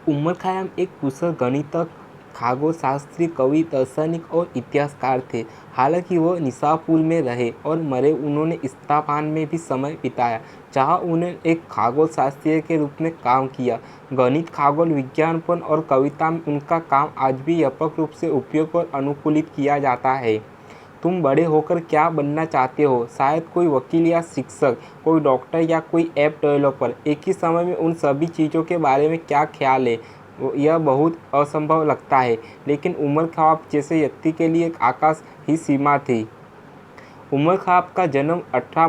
उमर खयाम एक कुशल गणितज्ञ, खगोलशास्त्री, कवि, दार्शनिक और इतिहासकार थे। हालांकि वह निसापुर में रहे और मरे, उन्होंने इस्फहान में भी समय बिताया, जहां उन्होंने एक खगोलशास्त्री के रूप में काम किया। गणित, खगोल विज्ञान और कविता में उनका काम आज भी व्यापक रूप से उपयोग और अनुकूलित किया जाता है। तुम बड़े होकर क्या बनना चाहते हो? शायद कोई वकील या शिक्षक, कोई डॉक्टर या कोई ऐप डेवलपर। एक ही समय में उन सभी चीज़ों के बारे में क्या ख्याल है? यह बहुत असंभव लगता है, लेकिन उमर ख्वाब जैसे व्यक्ति के लिए एक आकाश ही सीमा थी। उमर ख्वाब का जन्म 18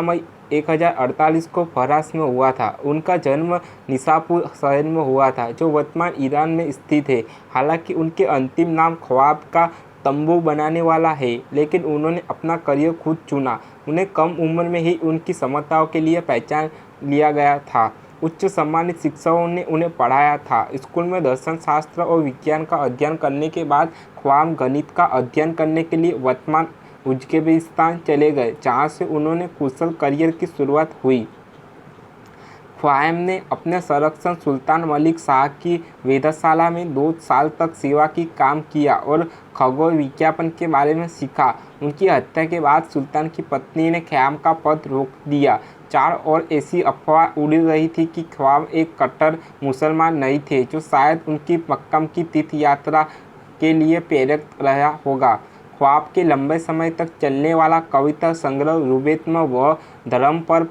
मई 1048 को फरास में हुआ था। उनका जन्म निसापुर शहर में हुआ था, जो वर्तमान ईरान में स्थित है। हालांकि उनके अंतिम नाम ख्वाब का तंबू बनाने वाला है, लेकिन उन्होंने अपना करियर खुद चुना। उन्हें कम उम्र में ही उनकी क्षमताओं के लिए पहचान लिया गया था। उच्च सम्मानित शिक्षकों ने उन्हें पढ़ाया था। स्कूल में दर्शन शास्त्र और विज्ञान का अध्ययन करने के बाद ख्वाब गणित का अध्ययन करने के लिए वर्तमान उज्बेकिस्तान चले गए, जहाँ से उन्होंने कुशल करियर की शुरुआत हुई। ख्वाब ने अपने संरक्षण सुल्तान मलिक शाह की वेधशाला में 2 साल तक सेवा की काम किया और खगोल विज्ञापन के बारे में सीखा। उनकी हत्या के बाद सुल्तान की पत्नी ने ख्याम का पद रोक दिया। चारों ओर ऐसी अफवाह उड़ रही थी कि ख्वाब एक कट्टर मुसलमान नहीं थे, जो शायद उनकी मक्का की तीर्थ यात्रा के लिए प्रेरक रहा होगा। ख्वाब के लंबे समय तक चलने वाला कविता संग्रह रुबैत में वह धर्म पर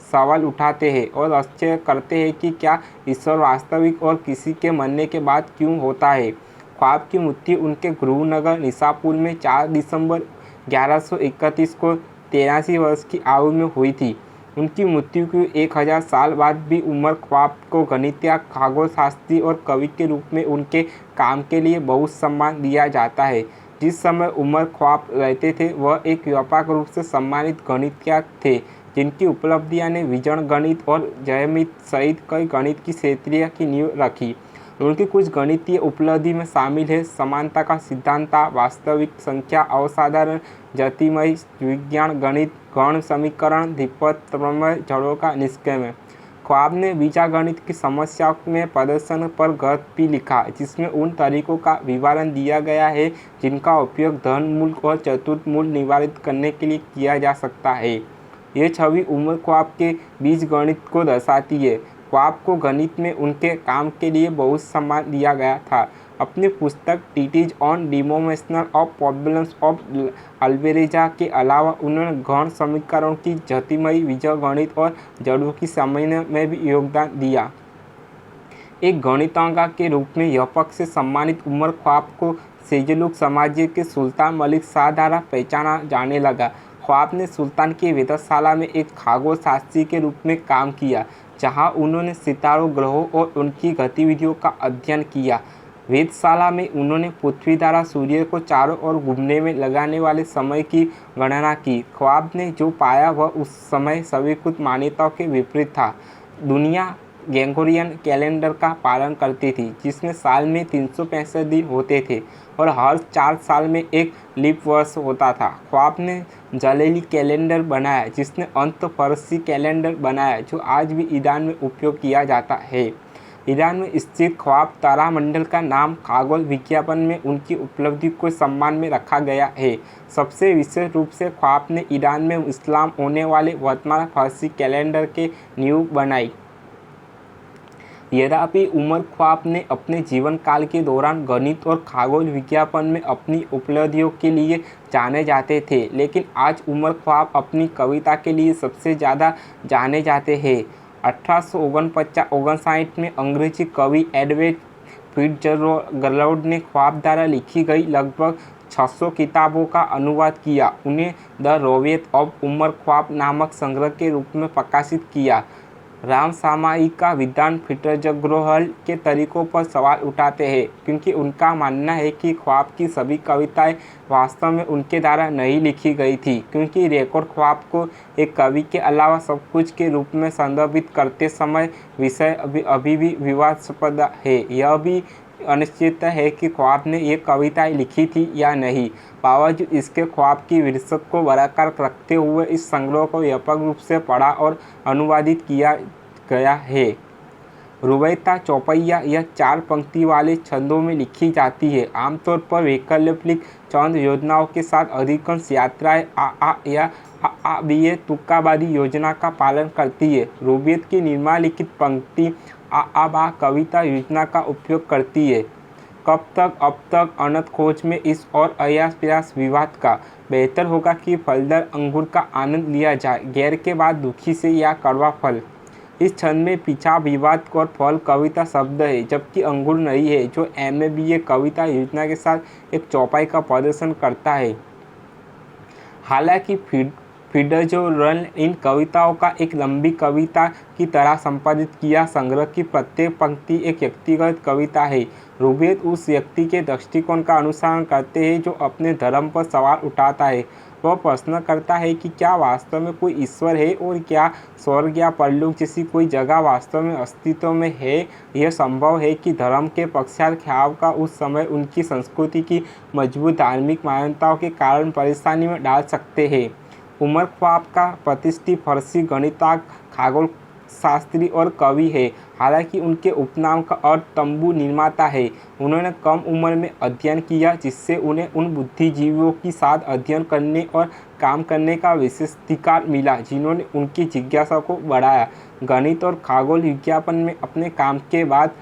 सवाल उठाते हैं और आश्चर्य करते हैं कि क्या ईश्वर वास्तविक और किसी के मरने के बाद क्यों होता है। ख्वाब की मृत्यु उनके गृहनगर निसापुर में 4 दिसंबर 1131 को 83 वर्ष की आयु में हुई थी। उनकी मृत्यु के 1000 साल बाद भी उमर ख्वाब को गणितज्ञ, खगोलशास्त्री और कवि के रूप में उनके काम के लिए बहुत सम्मान दिया जाता है। जिस समय उमर ख्वाब रहते थे, वह एक व्यापक रूप से सम्मानित गणितज्ञ थे, जिनकी उपलब्धियां ने बीजगणित गणित और ज्यामिति सहित कई गणित की क्षेत्रों की नींव रखी। उनकी कुछ गणितीय उपलब्धि में शामिल है समानता का सिद्धांत, वास्तविक संख्या, असाधारण ज्योतिर्मय विज्ञान, गणित, गण समीकरण, द्विपद प्रमेय, जड़ों का निष्कर्ष। ख्वाब ने बीजगणित की समस्याओं में प्रदर्शन पर ग्रंथ भी लिखा, जिसमें उन तरीकों का विवरण दिया गया है जिनका उपयोग धन मूल और चतुर्थ मूल निवारित करने के लिए किया जा सकता है। यह छवि उमर ख्वाब के बीजगणित को दर्शाती है। ख्वाब को गणित में उनके काम के लिए बहुत सम्मान दिया गया था। अपनी पुस्तक ट्रीटिज ऑन डिमोमेशन ऑफ प्रॉब्लम्स ऑफ अलगेब्रा के अलावा उन्होंने गण समीकरणों की ज्योतिर्मय बीजगणित और जड़ों की समझने में भी योगदान दिया। एक गणितज्ञ के रूप में व्यापक से सम्मानित उमर ख्वाब को सेल्जुक साम्राज्य के सुल्तान मलिक शाह द्वारा पहचाना जाने लगा। ख्वाब ने सुल्तान की वेधशाला में एक खगोलशास्त्री के रूप में काम किया, जहां उन्होंने सितारों, ग्रहों और उनकी गतिविधियों का अध्ययन किया। वेधशाला में उन्होंने पृथ्वी द्वारा सूर्य को चारों ओर घूमने में लगने वाले समय की गणना की। ख्वाब ने जो पाया वह उस समय स्वीकृत मान्यताओं के विपरीत था। दुनिया ग्रेगोरियन कैलेंडर का पालन करती थी, जिसमें साल में 365 दिन होते थे और हर 4 साल में एक लीप वर्ष होता था। ख्वाब ने जलाली कैलेंडर बनाया, जिसने अंत फ़ारसी कैलेंडर बनाया, जो आज भी ईरान में उपयोग किया जाता है। ईरान में स्थित ख्वाब तारामंडल का नाम खगोल विज्ञापन में उनकी उपलब्धि को सम्मान में रखा गया है। सबसे विशेष रूप से ख्वाब ने ईरान में इस्लाम होने वाले वर्तमान फ़ारसी कैलेंडर के नींव बनाई। यद्यपि उमर ख्वाब ने अपने जीवन काल के दौरान गणित और खगोल विज्ञापन में अपनी उपलब्धियों के लिए जाने जाते थे, लेकिन आज उमर ख्वाब अपनी कविता के लिए सबसे ज़्यादा जाने जाते हैं। 1859 में अंग्रेजी कवि एडवर्ड फिट्जगेराल्ड ने ख्वाब द्वारा लिखी गई लगभग 600 किताबों का अनुवाद किया। उन्हें द रोवेत ऑफ उमर ख्वाब नामक संग्रह के रूप में प्रकाशित किया। रामसामयिका विद्वान फिट्जगेराल्ड के तरीकों पर सवाल उठाते हैं, क्योंकि उनका मानना है कि ख्वाब की सभी कविताएं वास्तव में उनके द्वारा नहीं लिखी गई थी, क्योंकि रिकॉर्ड ख्वाब को एक कवि के अलावा सब कुछ के रूप में संदर्भित करते समय विषय अभी भी विवादास्पद है। यह भी अनिश्चित है कि ख्वाब ने ये कविताएं लिखी थी या नहीं। बावजूद इसके ख्वाब की विरासत को बरकरार रखते हुए इस संग्रह को व्यापक रूप से पढ़ा और अनुवादित किया गया है। रुबाइयत चौपाइयाँ यह 4 पंक्ति वाले छंदों में लिखी जाती है। आमतौर पर वैकल्पिक छंद योजनाओं के साथ अधिकांश यात्राएं आ या आ बी तुक्काबाजी योजना का पालन करती है। रुबाइयत की निम्नलिखित पंक्ति आ बा कविता योजना का उपयोग करती है। कब तक, अब तक, अनंत खोज में इस और अयास प्रयास विवाद का। बेहतर होगा कि फलदार अंगूर का आनंद लिया जाए, गैर के बाद दुखी से या कड़वा फल। इस छंद में पीछा विवाद और फल कविता शब्द है, जबकि अंगूर नहीं है, जो MABA कविता योजना के साथ एक चौपाई का प्रदर्शन करता है। हालांकि फिट्जरोल्ड इन कविताओं का एक लंबी कविता की तरह संपादित किया संग्रह की प्रत्येक पंक्ति एक व्यक्तिगत कविता है। रुबाइयत उस व्यक्ति के दृष्टिकोण का अनुसरण करते हैं जो अपने धर्म पर सवाल उठाता है। वह प्रश्न करता है कि क्या वास्तव में कोई ईश्वर है और क्या स्वर्ग या परलोक जैसी कोई जगह वास्तव में अस्तित्व में है। यह संभव है कि धर्म के पक्षार्थ ख्याल का उस समय उनकी संस्कृति की मजबूत धार्मिक मान्यताओं के कारण परेशानी में डाल सकते हैं। उमर ख्वाब का प्रतिष्ठित फारसी गणितज्ञ, खगोलशास्त्री और कवि है। हालांकि उनके उपनाम का अर्थ तंबू निर्माता है। उन्होंने कम उम्र में अध्ययन किया, जिससे उन्हें उन बुद्धिजीवियों के साथ अध्ययन करने और काम करने का विशेषाधिकार मिला जिन्होंने उनकी जिज्ञासा को बढ़ाया। गणित और खगोल विज्ञान में अपने काम के बाद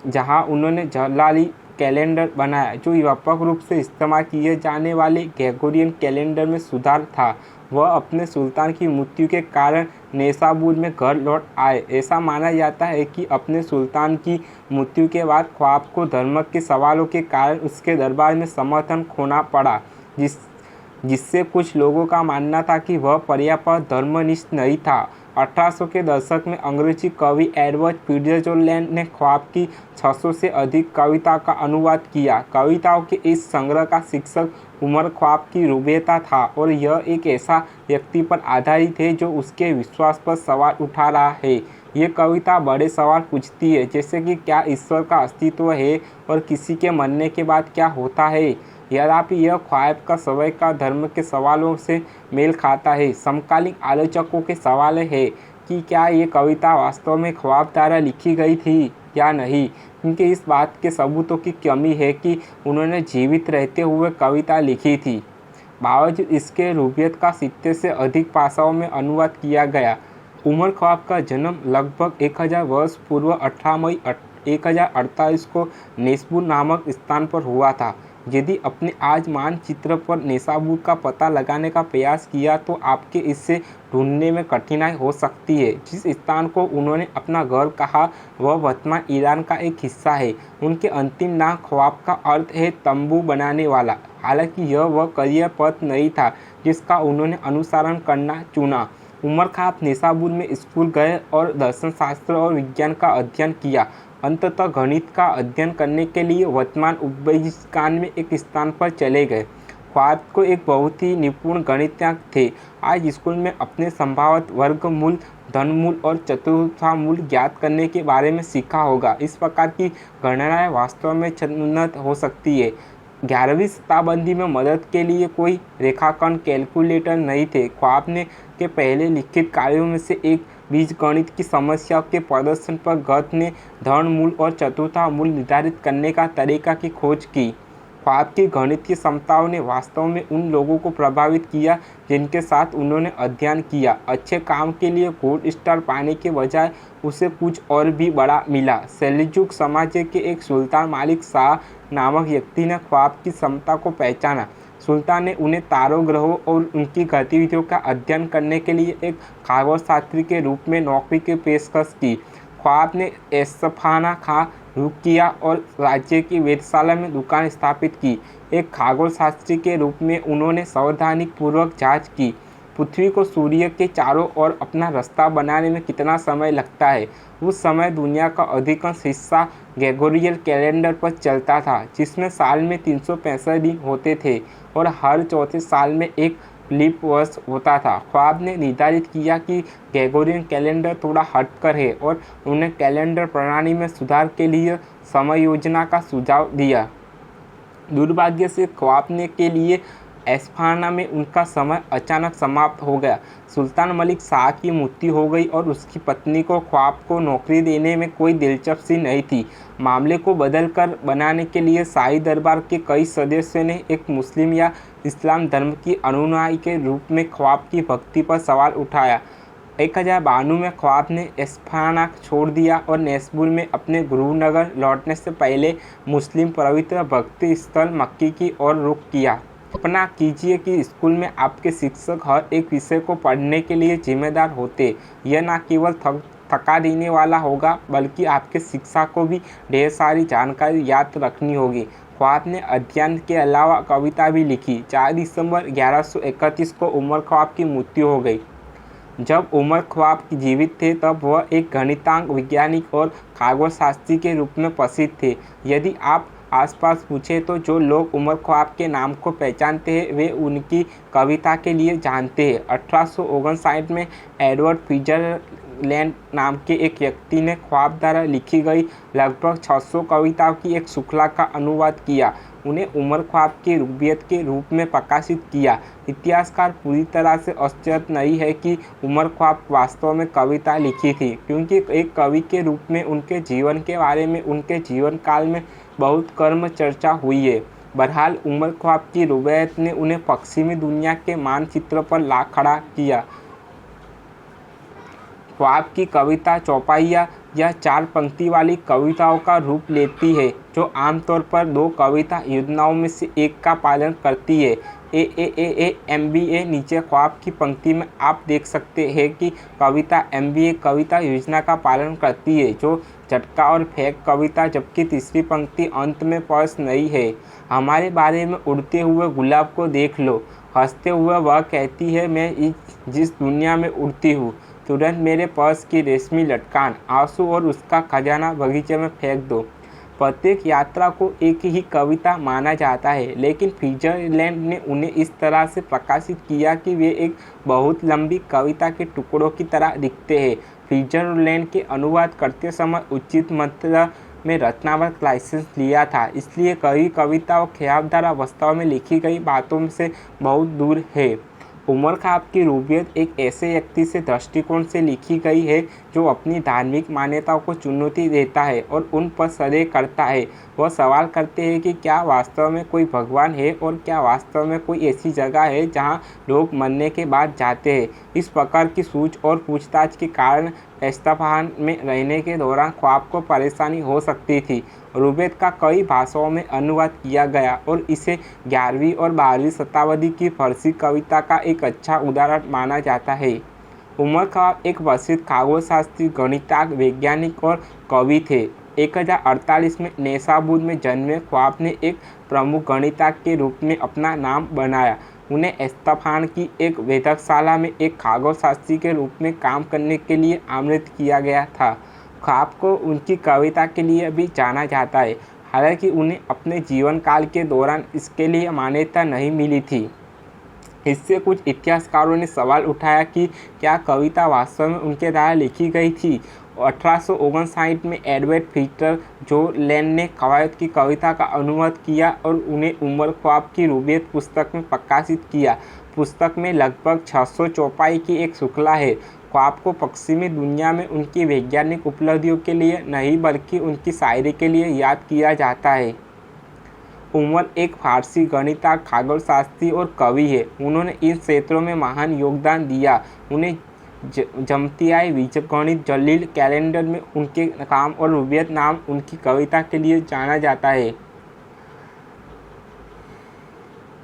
जहां उन्होंने जलाली कैलेंडर बनाया, जो व्यापक रूप से इस्तेमाल किए जाने वाले ग्रेगोरियन कैलेंडर में सुधार था, वह अपने सुल्तान की मृत्यु के कारण नेसाबूर में घर लौट आए। ऐसा माना जाता है कि अपने सुल्तान की मृत्यु के बाद ख्वाब को धर्म के सवालों के कारण उसके दरबार में समर्थन खोना पड़ा, जिससे कुछ लोगों का मानना था कि वह पर्याप्त धर्मनिष्ठ नहीं था। 1800 के दशक में अंग्रेजी कवि एडवर्ड फिट्जरोल्ड ने ख्वाब की 600 से अधिक कविता का अनुवाद किया। कविताओं के इस संग्रह का शीर्षक उमर ख्वाब की रुबाइयत था और यह एक ऐसा व्यक्ति पर आधारित है जो उसके विश्वास पर सवाल उठा रहा है। ये कविता बड़े सवाल पूछती है, जैसे कि क्या ईश्वर का अस्तित्व है और किसी के मरने के बाद क्या होता है। यद्यपि यह ख्वाब का समय का धर्म के सवालों से मेल खाता है। समकालीन आलोचकों के सवाल है कि क्या ये कविता वास्तव में ख्वाब द्वारा लिखी गई थी या नहीं, क्योंकि इस बात के सबूतों की कमी है कि उन्होंने जीवित रहते हुए कविता लिखी थी। बावजूद इसके रुबाइयत का 70 से अधिक भाषाओं में अनुवाद किया गया। उमर ख्वाब का जन्म लगभग 1000 वर्ष पूर्व 18 मई 1048 को नेसाबूर नामक स्थान पर हुआ था। यदि अपने आज मानचित्र पर नेसाबूर का पता लगाने का प्रयास किया तो आपके इससे ढूंढने में कठिनाई हो सकती है। जिस स्थान को उन्होंने अपना घर कहा वह वर्तमान ईरान का एक हिस्सा है। उनके अंतिम नाम ख्वाब का अर्थ है तंबू बनाने वाला। हालांकि यह वह करियर पथ नहीं था जिसका उन्होंने अनुसरण करना चुना। उमर ख्वाब नेसाबूर में स्कूल गए और दर्शनशास्त्र और विज्ञान का अध्ययन किया। अंततः गणित का अध्ययन करने के लिए वर्तमान उज़्बेकिस्तान में एक स्थान पर चले गए। ख्वाब को एक बहुत ही निपुण गणितज्ञ थे। आज स्कूल में अपने संभावित वर्गमूल, धनमूल और चतुर्थामूल ज्ञात करने के बारे में सीखा होगा। इस प्रकार की गणनाएं वास्तव में उन्नत हो सकती है। 11वीं शताब्दी में मदद के लिए कोई रेखांकन कैलकुलेटर नहीं थे। ख्वाब ने के पहले लिखित कार्यों में से एक बीजगणित की समस्या के प्रदर्शन पर गत ने धनमूल और चतुर्थामूल निर्धारित करने का तरीका की खोज की। ख्वाब की गणितीय क्षमताओं ने वास्तव में उन लोगों को प्रभावित किया जिनके साथ उन्होंने अध्ययन किया। अच्छे काम के लिए गोल्ड स्टार पाने के बजाय उसे कुछ और भी बड़ा मिला। सेल्जुक साम्राज्य के एक सुल्तान मालिक शाह नामक व्यक्ति ने ख्वाब की क्षमता को पहचाना। सुल्तान ने उन्हें तारों, ग्रहों और उनकी गतिविधियों का अध्ययन करने के लिए एक खगोलशास्त्री के रूप में नौकरी की पेशकश की। ख्वाब ने एस्फहान का रुख किया और राज्य की वेधशाला में दुकान स्थापित की। एक खगोलशास्त्री के रूप में उन्होंने सावधानीपूर्वक जांच की पृथ्वी को सूर्य के चारों ओर अपना रास्ता बनाने में कितना समय लगता है। उस समय दुनिया का अधिकांश हिस्सा ग्रेगोरियन कैलेंडर पर चलता था, जिसमें साल में 365 दिन होते थे और हर चौथे साल में एक लीप वर्ष होता था। ख्वाब ने निर्धारित किया कि ग्रेगोरियन कैलेंडर थोड़ा हटकर है और उन्हें कैलेंडर प्रणाली में सुधार के लिए समय योजना का सुझाव दिया। दुर्भाग्य से ख्वाब ने के लिए एस्फहाना में उनका समय अचानक समाप्त हो गया। सुल्तान मलिक शाह की मृत्यु हो गई और उसकी पत्नी को ख्वाब को नौकरी देने में कोई दिलचस्पी नहीं थी। मामले को बदल कर बनाने के लिए शाही दरबार के कई सदस्यों ने एक मुस्लिम या इस्लाम धर्म की अनुयायी के रूप में ख्वाब की भक्ति पर सवाल उठाया। 1092 में ख्वाब ने एस्फहाना छोड़ दिया और नेस्बुर में अपने गुरुनगर लौटने से पहले मुस्लिम पवित्र भक्ति स्थल मक्की की ओर रुख किया। कल्पना कीजिए कि स्कूल में आपके शिक्षक हर एक विषय को पढ़ने के लिए जिम्मेदार होते। यह न केवल थका देने वाला होगा बल्कि आपके शिक्षा को भी ढेर सारी जानकारी याद रखनी होगी। ख्वाब ने अध्ययन के अलावा कविता भी लिखी। 4 दिसंबर 1131 को उमर ख्वाब की मृत्यु हो गई। जब उमर ख्वाब जीवित थे तब वह एक गणितज्ञ, वैज्ञानिक और खगोलशास्त्री के रूप में प्रसिद्ध थे। यदि आप आसपास पूछें तो जो लोग उमर ख्वाब के नाम को पहचानते हैं वे उनकी कविता के लिए जानते हैं। 1859 में एडवर्ड फिट्जरलैंड नाम के एक व्यक्ति ने ख्वाब द्वारा लिखी गई लगभग 600 कविताओं की एक श्रृंखला का अनुवाद किया। उन्हें उमर ख्वाब की रुबायत के रूप में प्रकाशित किया। इतिहासकार पूरी तरह से आश्चर्य नहीं है कि उमर ख्वाब वास्तव में कविता लिखी थी, क्योंकि एक कवि के रूप में उनके जीवन के बारे में उनके जीवन काल में बहुत कम चर्चा हुई है। बहरहाल उमर ख्वाब की रुबायत ने उन्हें पश्चिमी दुनिया के मानचित्र पर ला खड़ा किया। ख्वाब की कविता चौपाइयाँ या 4 पंक्ति वाली कविताओं का रूप लेती है, जो आमतौर पर 2 कविता योजनाओं में से एक का पालन करती है। MBA नीचे ख्वाब की पंक्ति में आप देख सकते हैं कि कविता MBA कविता योजना का पालन करती है, जो झटका और फेंक कविता, जबकि तीसरी पंक्ति अंत में पर्स नहीं है। हमारे बारे में उड़ते हुए गुलाब को देख लो। हंसते हुए वह कहती है, मैं जिस दुनिया में उड़ती हूँ, तुरंत मेरे पर्स की रेशमी लटकान, आंसू और उसका खजाना बगीचे में फेंक दो। प्रत्येक यात्रा को एक ही कविता माना जाता है, लेकिन फिट्जरलैंड ने उन्हें इस तरह से प्रकाशित किया कि वे एक बहुत लंबी कविता के टुकड़ों की तरह दिखते हैं। फिट्जरलैंड के अनुवाद करते समय उचित मात्रा में रचनात्मक लाइसेंस लिया था, इसलिए कई कविताओं ख्याल द्वारा वास्तव में लिखी गई बातों से बहुत दूर है। उमर ख्वाब की रुबायत एक ऐसे व्यक्ति से दृष्टिकोण से लिखी गई है जो अपनी धार्मिक मान्यताओं को चुनौती देता है और उन पर संदेह करता है। वह सवाल करते हैं कि क्या वास्तव में कोई भगवान है और क्या वास्तव में कोई ऐसी जगह है जहां लोग मरने के बाद जाते हैं। इस प्रकार की सूझ और पूछताछ के कारण एस्फहान में रहने के दौरान ख्वाब को परेशानी हो सकती थी। रुबायत का कई भाषाओं में अनुवाद किया गया और इसे 11वीं और 12वीं शताब्दी की फारसी कविता का एक अच्छा उदाहरण माना जाता है। उमर ख्वाब एक प्रसिद्ध खगोलशास्त्री, गणितज्ञ, वैज्ञानिक और कवि थे। 1048 में नेसाबुर में जन्मे ख्वाब ने एक प्रमुख गणितज्ञ के रूप में अपना नाम बनाया। उन्हें एस्फहान की एक वेधशाला में एक खगोलशास्त्री के रूप में काम करने के लिए आमंत्रित किया गया था। ख्वाब को उनकी कविता के लिए भी जाना जाता है, हालांकि उन्हें अपने जीवन काल के दौरान इसके लिए मान्यता नहीं मिली थी। इससे कुछ इतिहासकारों ने सवाल उठाया कि क्या कविता वास्तव में उनके द्वारा लिखी गई थी। 1859 में एडवर्ड फिट्जरलैंड ने ख्वाब की कविता का अनुवाद किया और उन्हें उमर ख्वाब की रुबायत पुस्तक में प्रकाशित किया। पुस्तक में लगभग 600 चौपाई की एक श्रृंखला है। ख्वाब को पश्चिमी दुनिया में उनकी वैज्ञानिक उपलब्धियों के लिए नहीं बल्कि उनकी शायरी के लिए याद किया जाता है। उमर एक फारसी गणितज्ञ, खगोलशास्त्री और कवि है। उन्होंने इन क्षेत्रों में महान योगदान दिया। उन्हें जमतियाई बीजगणित, जलील कैलेंडर में उनके काम और रुबायत नाम उनकी कविता के लिए जाना जाता है।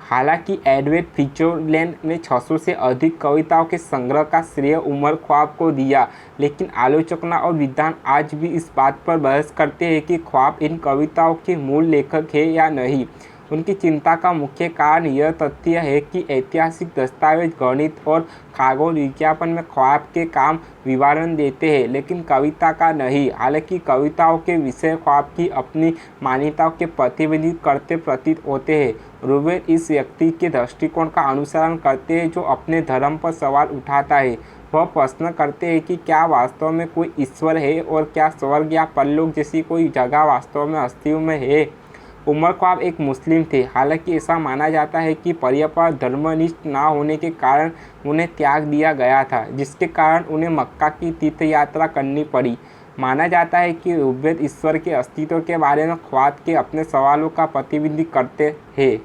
हालांकि एडवर्ड फिट्जरलैंड ने 600 से अधिक कविताओं के संग्रह का श्रेय उमर ख्वाब को दिया, लेकिन आलोचक और विद्वान आज भी इस बात पर बहस करते हैं कि ख्वाब इन कविताओं के मूल लेखक है या नहीं। उनकी चिंता का मुख्य कारण यह तथ्य है कि ऐतिहासिक दस्तावेज, गणित और खगोल विज्ञान में ख्वाब के काम विवरण देते हैं, लेकिन कविता का नहीं। हालांकि कविताओं के विषय ख्वाब की अपनी मान्यताओं के प्रतिनिधित्व करते प्रतीत होते हैं। रुबायत इस व्यक्ति के दृष्टिकोण का अनुसरण करते हैं जो अपने धर्म पर सवाल उठाता है। वह प्रश्न करते हैं कि क्या वास्तव में कोई ईश्वर है और क्या स्वर्ग या परलोक जैसी कोई जगह वास्तव में अस्तित्व में है। उमर ख्वाब एक मुस्लिम थे, हालांकि ऐसा माना जाता है कि परिवार धर्मनिष्ठ न होने के कारण उन्हें त्याग दिया गया था, जिसके कारण उन्हें मक्का की तीर्थयात्रा करनी पड़ी। माना जाता है कि उपवेद ईश्वर के अस्तित्व के बारे में ख्वाब के अपने सवालों का प्रतिनिधित्व करते हैं।